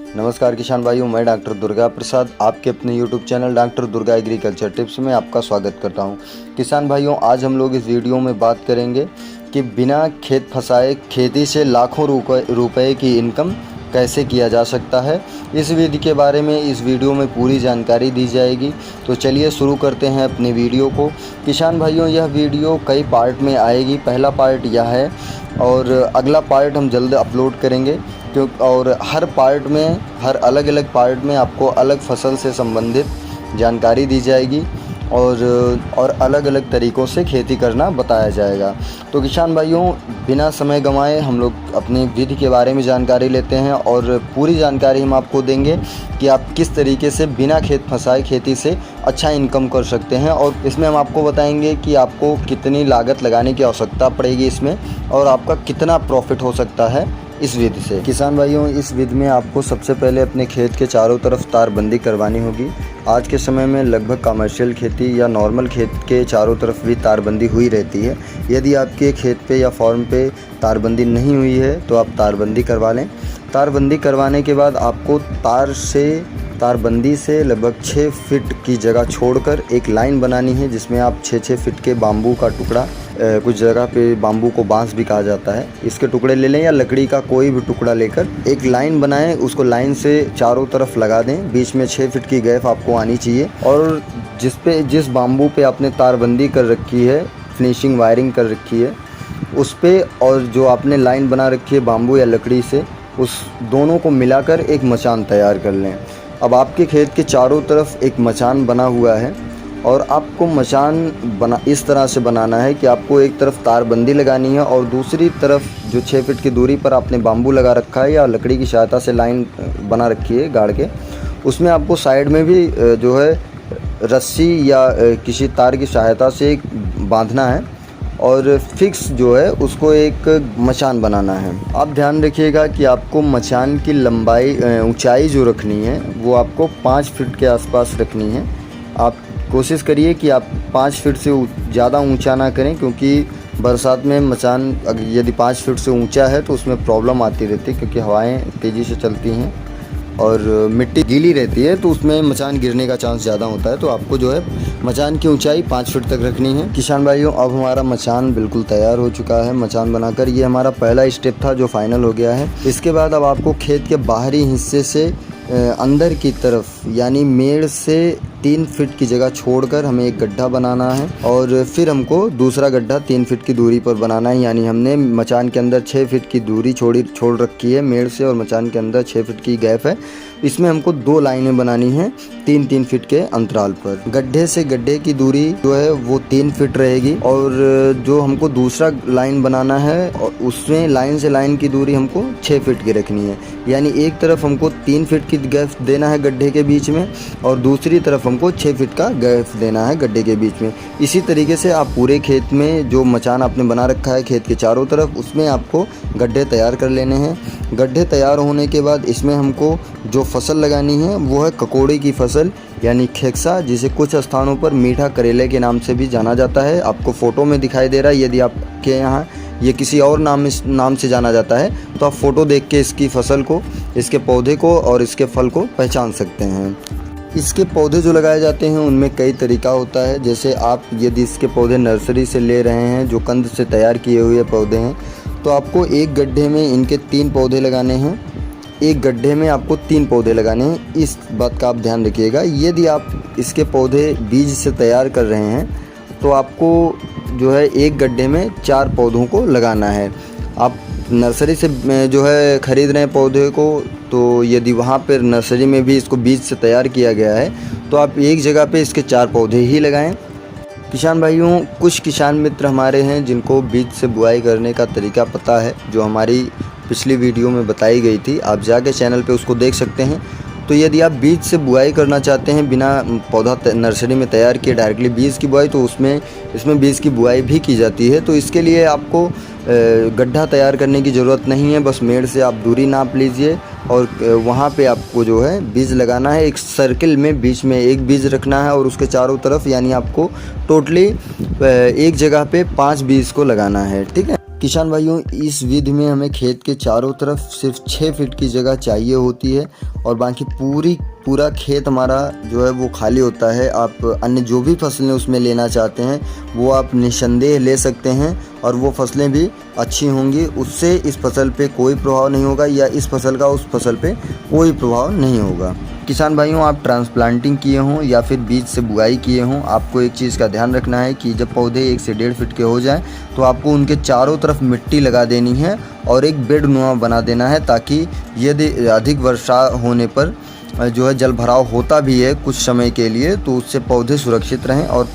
नमस्कार किसान भाइयों, मैं डॉक्टर दुर्गा प्रसाद आपके अपने YouTube channel doctor Durga agriculture tips में आपका स्वागत करता हूं। किसान भाइयों, आज हम लोग इस वीडियो में बात करेंगे कि बिना खेत फंसाए खेती से लाखों रुपए की इनकम कैसे किया जा सकता है। इस विधि के बारे में इस वीडियो में पूरी जानकारी दी जाएगी। तो चलिए शुरू करते हैं अपने वीडियो को। किसान भाइयों, यह वीडियो कई पार्ट में आएगी। पहला पार्ट यह है और अगला पार्ट हम जल्द अपलोड करेंगे और हर अलग अलग पार्ट में आपको अलग फसल से संबंधित जानकारी दी जाएगी और अलग अलग तरीक़ों से खेती करना बताया जाएगा। तो किसान भाइयों, बिना समय गंवाए हम लोग अपनी विधि के बारे में जानकारी लेते हैं और पूरी जानकारी हम आपको देंगे कि आप किस तरीके से बिना खेत फंसाए खेती से अच्छा इनकम कर सकते हैं। और इसमें हम आपको बताएंगे कि आपको कितनी लागत लगाने की आवश्यकता पड़ेगी इसमें और आपका कितना प्रॉफिट हो सकता है इस विधि से। किसान भाइयों, इस विधि में आपको सबसे पहले अपने खेत के चारों तरफ तारबंदी करवानी होगी। आज के समय में लगभग कमर्शियल खेती या नॉर्मल खेत के चारों तरफ भी तारबंदी हुई रहती है। यदि आपके खेत पे या फार्म पे तारबंदी नहीं हुई है तो आप तारबंदी करवा लें। तारबंदी करवाने के बाद आपको तारबंदी से लगभग 6 फीट की जगह छोड़कर एक लाइन बनानी है, जिसमें आप 6-6 फीट के बाम्बू का टुकड़ा, कुछ जगह पे बाम्बू को बांस भी कहा जाता है, इसके टुकड़े ले लें या लकड़ी का कोई भी टुकड़ा लेकर एक लाइन बनाएं। उसको लाइन से चारों तरफ लगा दें। बीच में 6 फीट की गैप आपको आनी चाहिए और जिस बाम्बू पे आपने तारबंदी कर रखी है, फिनिशिंग वायरिंग कर रखी है, उस पे और जो आपने लाइन बना रखी है बाम्बू या लकड़ी से, उस दोनों को मिलाकर एक मचान तैयार कर लें। अब आपके खेत के चारों तरफ एक मचान बना हुआ है और आपको मचान इस तरह से बनाना है कि आपको एक तरफ तारबंदी लगानी है और दूसरी तरफ जो 6 फीट की दूरी पर आपने बाम्बू लगा रखा है या लकड़ी की सहायता से लाइन बना रखी है गाड़ के, उसमें आपको साइड में भी जो है रस्सी या किसी तार की सहायता से बांधना है और फिक्स जो है उसको एक मचान बनाना है। आप ध्यान रखिएगा कि आपको मचान की लंबाई ऊंचाई जो रखनी है वो आपको 5 फीट के आसपास रखनी है। आप कोशिश करिए कि आप 5 फीट से ज़्यादा ऊंचा ना करें, क्योंकि बरसात में मचान यदि 5 फीट से ऊंचा है तो उसमें प्रॉब्लम आती रहती है, क्योंकि हवाएं तेज़ी से चलती हैं और मिट्टी गीली रहती है तो उसमें मचान गिरने का चांस ज़्यादा होता है। तो आपको जो है मचान की ऊंचाई 5 फीट तक रखनी है। किसान भाइयों, अब हमारा मचान बिल्कुल तैयार हो चुका है। मचान बनाकर ये हमारा पहला स्टेप था जो फाइनल हो गया है। इसके बाद अब आपको खेत के बाहरी हिस्से से अंदर की तरफ यानी मेड़ से 3 फीट की जगह छोड़कर हमें एक गड्ढा बनाना है और फिर हमको दूसरा गड्ढा 3 फीट की दूरी पर बनाना है। यानी हमने मचान के अंदर 6 फीट की दूरी छोड़ रखी है मेड़ से और मचान के अंदर 6 फीट की गैप है। इसमें हमको 2 लाइनें बनानी हैं 3-3 फीट के अंतराल पर। गड्ढे से गड्ढे की दूरी जो है वो 3 फीट रहेगी और जो हमको दूसरा लाइन बनाना है और उसमें लाइन से लाइन की दूरी हमको 6 फीट की रखनी है। यानी एक तरफ हमको 3 फीट की गैप देना है गड्ढे के बीच में और दूसरी तरफ हमको 6 फीट का गैप देना है गड्ढे के बीच में। इसी तरीके से आप पूरे खेत में जो मचान आपने बना रखा है खेत के चारों तरफ, उसमें आपको गड्ढे तैयार कर लेने हैं। गड्ढे तैयार होने के बाद इसमें हमको जो फसल लगानी है वो है ककोड़े की फसल यानी खेक्सा, जिसे कुछ स्थानों पर मीठा करेले के नाम से भी जाना जाता है। आपको फ़ोटो में दिखाई दे रहा है। यदि आपके यहाँ ये किसी और नाम से जाना जाता है तो आप फ़ोटो देख के इसकी फसल को, इसके पौधे को और इसके फल को पहचान सकते हैं। इसके पौधे जो लगाए जाते हैं उनमें कई तरीका होता है। जैसे आप यदि इसके पौधे नर्सरी से ले रहे हैं जो कंद से तैयार किए हुए पौधे हैं, तो आपको एक गड्ढे में इनके 3 पौधे लगाने हैं। एक गड्ढे में आपको 3 पौधे लगाने हैं। इस बात का आप ध्यान रखिएगा। यदि आप इसके पौधे बीज से तैयार कर रहे हैं तो आपको जो है एक गड्ढे में 4 पौधों को लगाना है। आप नर्सरी से जो है ख़रीद रहे हैं पौधे को, तो यदि वहाँ पर नर्सरी में भी इसको बीज से तैयार किया गया है तो आप एक जगह पे इसके 4 पौधे ही लगाएं। किसान भाइयों, कुछ किसान मित्र हमारे हैं जिनको बीज से बुआई करने का तरीका पता है, जो हमारी पिछली वीडियो में बताई गई थी। आप जाके चैनल पे उसको देख सकते हैं। तो यदि आप बीज से बुआई करना चाहते हैं बिना पौधा नर्सरी में तैयार किए डायरेक्टली बीज की बुआई, तो इसमें बीज की बुआई भी की जाती है। तो इसके लिए आपको गड्ढा तैयार करने की ज़रूरत नहीं है। बस मेड़ से आप दूरी नाप लीजिए और वहाँ पे आपको जो है बीज लगाना है। एक सर्किल में बीच में एक बीज रखना है और उसके चारों तरफ यानी आपको टोटली एक जगह पे 5 बीज को लगाना है। ठीक है। किसान भाइयों, इस विधि में हमें खेत के चारों तरफ सिर्फ 6 फीट की जगह चाहिए होती है और बाकी पूरा खेत हमारा जो है वो खाली होता है। आप अन्य जो भी फसलें उसमें लेना चाहते हैं वो आप निसंदेह ले सकते हैं और वो फसलें भी अच्छी होंगी। उससे इस फसल पे कोई प्रभाव नहीं होगा या इस फसल का उस फसल पे कोई प्रभाव नहीं होगा। किसान भाइयों, आप ट्रांसप्लांटिंग किए हों या फिर बीज से बुआई किए हों, आपको एक चीज़ का ध्यान रखना है कि जब पौधे 1 से 1.5 फीट के हो जाएं तो आपको उनके चारों तरफ मिट्टी लगा देनी है और एक बेड नुमा बना देना है, ताकि यदि अधिक वर्षा होने पर जो है जल भराव होता भी है कुछ समय के लिए तो उससे पौधे सुरक्षित रहें और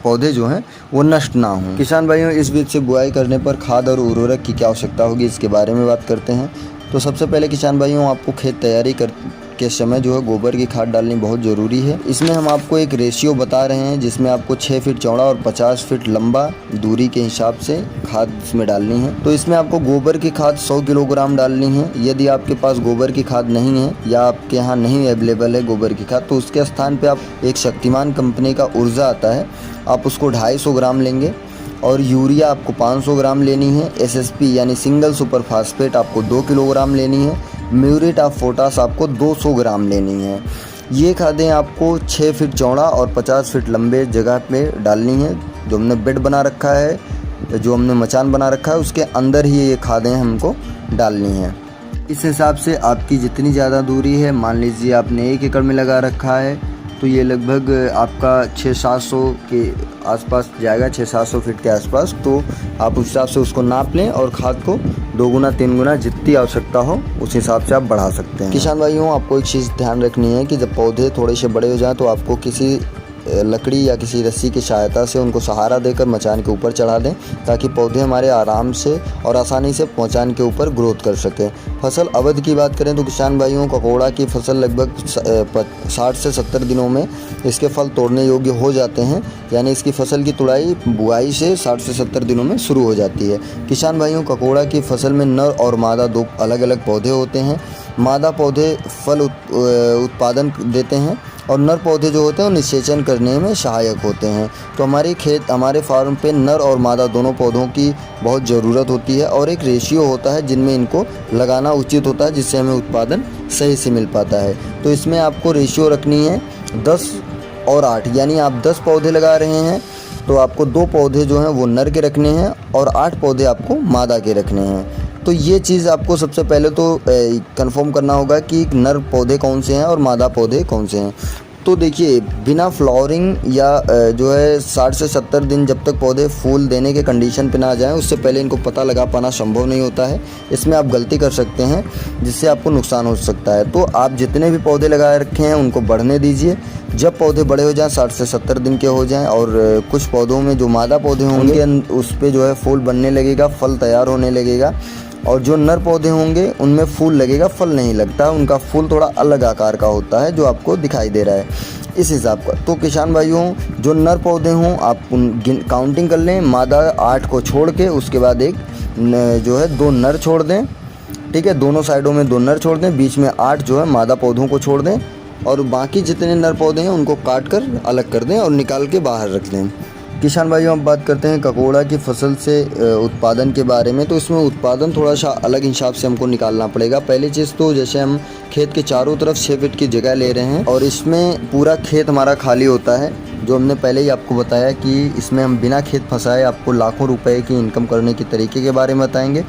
पौधे जो हैं वो नष्ट ना हों। किसान भाइयों, इस बीज से बुआई करने पर खाद और उर्वरक की क्या आवश्यकता होगी, इसके बारे में बात करते हैं। तो सबसे पहले किसान भाइयों, आपको खेत तैयारी के समय जो है गोबर की खाद डालनी बहुत ज़रूरी है। इसमें हम आपको एक रेशियो बता रहे हैं जिसमें आपको 6 फीट चौड़ा और 50 फीट लंबा दूरी के हिसाब से खाद इसमें डालनी है। तो इसमें आपको गोबर की खाद 100 किलोग्राम डालनी है। यदि आपके पास गोबर की खाद नहीं है या आपके यहाँ नहीं अवेलेबल है गोबर की खाद, तो उसके स्थान पर आप एक शक्तिमान कंपनी का ऊर्जा आता है, आप उसको 250 ग्राम लेंगे और यूरिया आपको 500 ग्राम लेनी है। SSP यानी सिंगल सुपर फास्फेट आपको 2 किलोग्राम लेनी है। म्यूरेट ऑफ पोटाश आपको 200 ग्राम लेनी है। ये खादें आपको 6 फीट चौड़ा और 50 फीट लंबे जगह पे डालनी है। जो हमने बेड बना रखा है, जो हमने मचान बना रखा है, उसके अंदर ही ये खादें हमको डालनी हैं। इस हिसाब से आपकी जितनी ज़्यादा दूरी है, मान लीजिए आपने 1 एकड़ में लगा रखा है तो ये लगभग आपका 600-700 के आसपास जाएगा, 600-700 फीट के आसपास। तो आप उस हिसाब से उसको नाप लें और खाद को 2 गुना 3 गुना जितनी आवश्यकता हो उस हिसाब से आप बढ़ा सकते हैं। किसान भाइयों, आपको एक चीज़ ध्यान रखनी है कि जब पौधे थोड़े से बड़े हो जाएं तो आपको किसी लकड़ी या किसी रस्सी की सहायता से उनको सहारा देकर मचान के ऊपर चढ़ा दें, ताकि पौधे हमारे आराम से और आसानी से मचान के ऊपर ग्रोथ कर सकें। फसल अवधि की बात करें तो किसान भाइयों, ककोड़ा की फसल लगभग 60 से 70 दिनों में इसके फल तोड़ने योग्य हो जाते हैं, यानी इसकी फसल की तुड़ाई बुआई से 60 से 70 दिनों में शुरू हो जाती है। किसान भाइयों, ककोड़ा की फसल में नर और मादा 2 अलग अलग पौधे होते हैं। मादा पौधे फल उत्पादन देते हैं और नर पौधे जो होते हैं वो निषेचन करने में सहायक होते हैं। तो हमारे फार्म पे नर और मादा दोनों पौधों की बहुत ज़रूरत होती है और एक रेशियो होता है जिनमें इनको लगाना उचित होता है, जिससे हमें उत्पादन सही से मिल पाता है। तो इसमें आपको रेशियो रखनी है 10 और 8, यानी आप 10 पौधे लगा रहे हैं तो आपको 2 पौधे जो हैं वो नर के रखने हैं और 8 पौधे आपको मादा के रखने हैं। तो ये चीज़ आपको सबसे पहले तो कंफर्म करना होगा कि नर पौधे कौन से हैं और मादा पौधे कौन से हैं। तो देखिए, बिना फ्लावरिंग या जो है 60 से 70 दिन जब तक पौधे फूल देने के कंडीशन पे ना आ जाएं, उससे पहले इनको पता लगा पाना संभव नहीं होता है। इसमें आप गलती कर सकते हैं जिससे आपको नुकसान हो सकता है। तो आप जितने भी पौधे लगाए रखे हैं उनको बढ़ने दीजिए। जब पौधे बड़े हो जाएं, 60 से 70 दिन के हो जाएं और कुछ पौधों में जो मादा पौधे होंगे उस पर जो है फूल बनने लगेगा, फल तैयार होने लगेगा, और जो नर पौधे होंगे उनमें फूल लगेगा, फल नहीं लगता। उनका फूल थोड़ा अलग आकार का होता है जो आपको दिखाई दे रहा है इस हिसाब का। तो किसान भाइयों, जो नर पौधे हों आप काउंटिंग कर लें, मादा 8 को छोड़ के उसके बाद एक जो है 2 नर छोड़ दें, ठीक है। दोनों साइडों में 2 नर छोड़ दें, बीच में 8 जो है मादा पौधों को छोड़ दें और बाकी जितने नर पौधे हैं उनको काट कर अलग कर दें और निकाल के बाहर रख दें। किसान भाइयों, अब बात करते हैं ककोड़ा की फसल से उत्पादन के बारे में। तो इसमें उत्पादन थोड़ा सा अलग हिसाब से हमको निकालना पड़ेगा। पहली चीज़ तो जैसे हम खेत के चारों तरफ 6 फीट की जगह ले रहे हैं और इसमें पूरा खेत हमारा खाली होता है, जो हमने पहले ही आपको बताया कि इसमें हम बिना खेत फंसाए आपको लाखों रुपए की इनकम करने के तरीके के बारे में बताएंगे।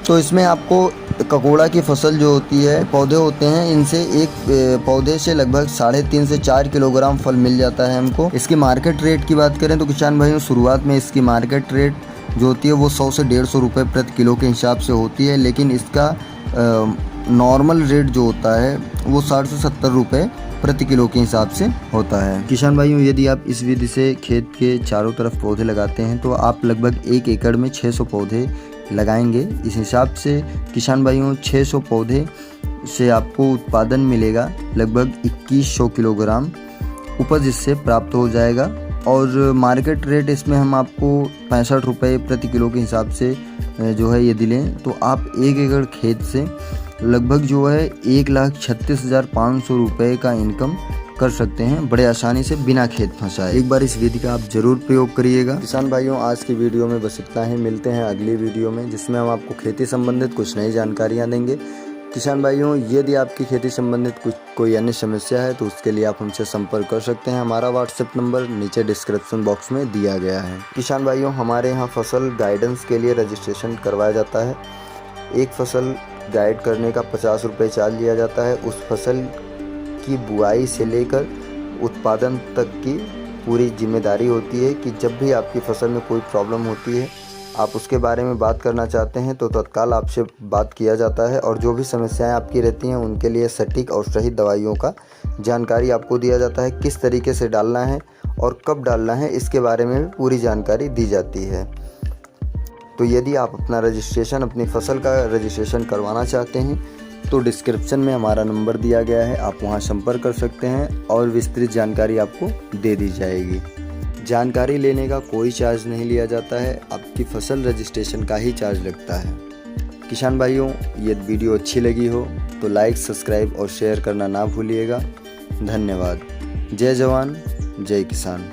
तो इसमें आपको ककोड़ा की फसल जो होती है, पौधे होते हैं, इनसे एक पौधे से लगभग 3.5 से 4 किलोग्राम फल मिल जाता है हमको। इसकी मार्केट रेट की बात करें तो किसान भाइयों, शुरुआत में इसकी मार्केट रेट जो होती है वो 100 से 150 रुपये प्रति किलो के हिसाब से होती है, लेकिन इसका नॉर्मल रेट जो होता है वो 60 से 70 रुपये प्रति किलो के हिसाब से होता है। किसान भाइयों, यदि आप इस विधि से खेत के चारों तरफ पौधे लगाते हैं तो आप लगभग 1 एकड़ में 600 पौधे लगाएंगे। इस हिसाब से किसान भाइयों, 600 पौधे से आपको उत्पादन मिलेगा लगभग 2100 किलोग्राम उपज इससे प्राप्त हो जाएगा। और मार्केट रेट इसमें हम आपको 65 रुपये प्रति किलो के हिसाब से जो है यदि लें तो आप 1 एकड़ खेत से लगभग जो है 1,36,500 रुपये का इनकम कर सकते हैं बड़े आसानी से बिना खेत फंसाए। एक बार इस विधि का आप जरूर प्रयोग करिएगा। किसान भाइयों, आज की वीडियो में बस इतना ही। मिलते हैं अगली वीडियो में, जिसमें हम आपको खेती संबंधित कुछ नई जानकारियाँ देंगे। किसान भाइयों, यदि आपकी खेती संबंधित कोई अन्य समस्या है तो उसके लिए आप हमसे संपर्क कर सकते हैं। हमारा व्हाट्सएप नंबर नीचे डिस्क्रिप्शन बॉक्स में दिया गया है। किसान भाइयों, हमारे यहाँ फसल गाइडेंस के लिए रजिस्ट्रेशन करवाया जाता है। एक फसल गाइड करने का 50 रुपये चार्ज लिया जाता है। उस फसल की बुआई से लेकर उत्पादन तक की पूरी जिम्मेदारी होती है कि जब भी आपकी फसल में कोई प्रॉब्लम होती है, आप उसके बारे में बात करना चाहते हैं तो तत्काल आपसे बात किया जाता है और जो भी समस्याएं आपकी रहती हैं उनके लिए सटीक और सही दवाइयों का जानकारी आपको दिया जाता है। किस तरीके से डालना है और कब डालना है, इसके बारे में पूरी जानकारी दी जाती है। तो यदि आप अपनी फसल का रजिस्ट्रेशन करवाना चाहते हैं तो डिस्क्रिप्शन में हमारा नंबर दिया गया है, आप वहां संपर्क कर सकते हैं और विस्तृत जानकारी आपको दे दी जाएगी। जानकारी लेने का कोई चार्ज नहीं लिया जाता है, आपकी फसल रजिस्ट्रेशन का ही चार्ज लगता है। किसान भाइयों, यदि वीडियो अच्छी लगी हो तो लाइक, सब्सक्राइब और शेयर करना ना भूलिएगा। धन्यवाद। जय जवान, जय किसान।